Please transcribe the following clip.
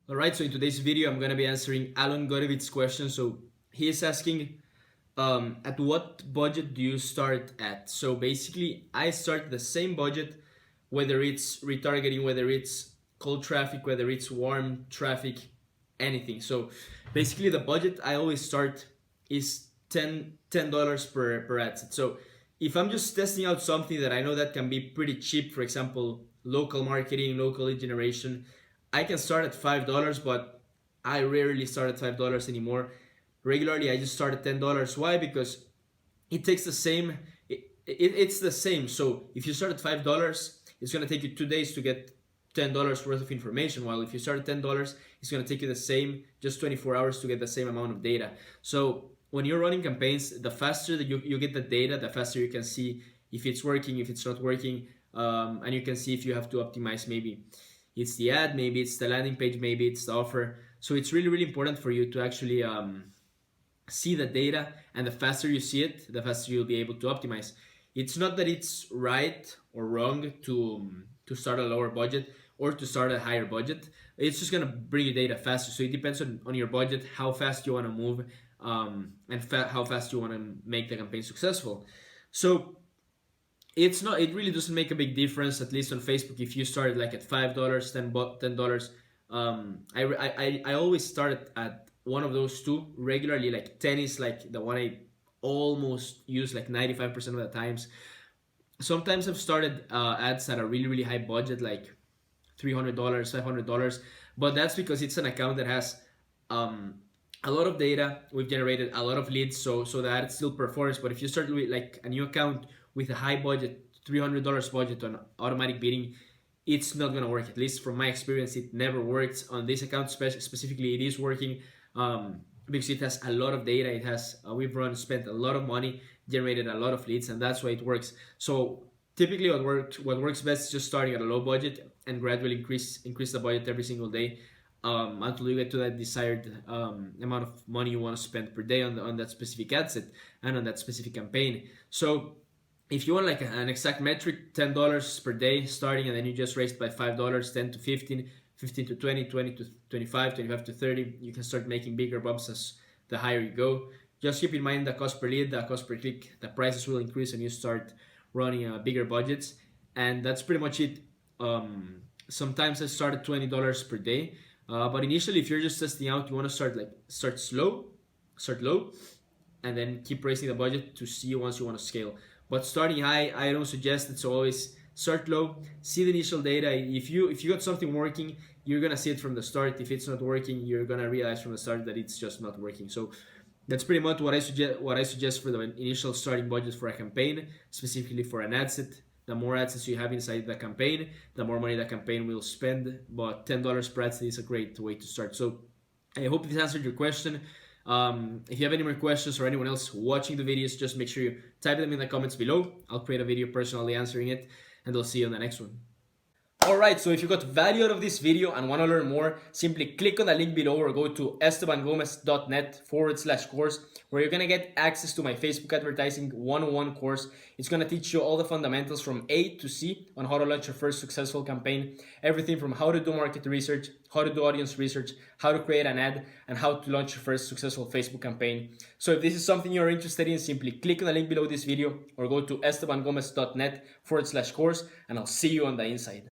Alright, so in today's video I'm going to be answering Alan Godevitz's question. So he is asking, at what budget do you start at? So basically I start the same budget, whether it's retargeting, whether it's cold traffic, whether it's warm traffic, anything. So basically the budget I always start is $10 per ad set. So if I'm just testing out something that I know that can be pretty cheap, for example, local marketing, local lead generation, I can start at $5, but I rarely start at $5 anymore. Regularly, I just start at $10. Why? Because it takes the same. It's the same. So if you start at $5, it's gonna take you 2 days to get $10 worth of information. While if you start at $10, it's gonna take you the same, just 24 hours to get the same amount of data. So when you're running campaigns, the faster that you get the data, the faster you can see if it's working, if it's not working, and you can see if you have to optimize. Maybe it's the ad, maybe it's the landing page, maybe it's the offer. So it's really, really important for you to actually see the data, and the faster you see it, the faster you'll be able to optimize. It's not that it's right or wrong to start a lower budget or to start a higher budget. It's just gonna bring you data faster. So it depends on your budget, how fast you want to move, and how fast you want to make the campaign successful. So it really doesn't make a big difference, at least on Facebook, if you started like at $5, $10. I always start at one of those two regularly. Like 10 is like the one I almost use like 95% of the times. Sometimes I've started ads at a really, really high budget, like $300, $500, but that's because it's an account that has a lot of data. We've generated a lot of leads, so the ad still performs. But if you start with like a new account with a high budget, $300 budget on automatic bidding, it's not gonna work. At least from my experience, it never works. On this account specifically, it is working because it has a lot of data. It has we've spent a lot of money, generated a lot of leads, and that's why it works. So typically what works best is just starting at a low budget and gradually increase the budget every single day until you get to that desired amount of money you want to spend per day on that specific ad set and on that specific campaign. So if you want like an exact metric, $10 per day starting, and then you just raise it by $5, 10 to 15, 15 to 20, 20 to 25, 25 to 30. You can start making bigger bumps as the higher you go. Just keep in mind the cost per lead, the cost per click, the prices will increase when you start running bigger budgets, and that's pretty much it. Sometimes I start at $20 per day, but initially, if you're just testing out, you want to start low, and then keep raising the budget to see once you want to scale. But starting high, I don't suggest it. So always start low, see the initial data. If you got something working, you're gonna see it from the start. If it's not working, you're gonna realize from the start that it's just not working. So that's pretty much what I suggest for the initial starting budget for a campaign, specifically for an ad set. The more ad sets you have inside the campaign, the more money the campaign will spend. But $10 per ad set is a great way to start. So I hope this answered your question. If you have any more questions or anyone else watching the videos, just make sure you type them in the comments below. I'll create a video personally answering it, and I'll see you on the next one. Alright, so if you got value out of this video and want to learn more, simply click on the link below or go to EstebanGomez.net/course, where you're going to get access to my Facebook advertising 101 course. It's going to teach you all the fundamentals from A to C on how to launch your first successful campaign. Everything from how to do market research, how to do audience research, how to create an ad, and how to launch your first successful Facebook campaign. So if this is something you're interested in, simply click on the link below this video or go to EstebanGomez.net/course, and I'll see you on the inside.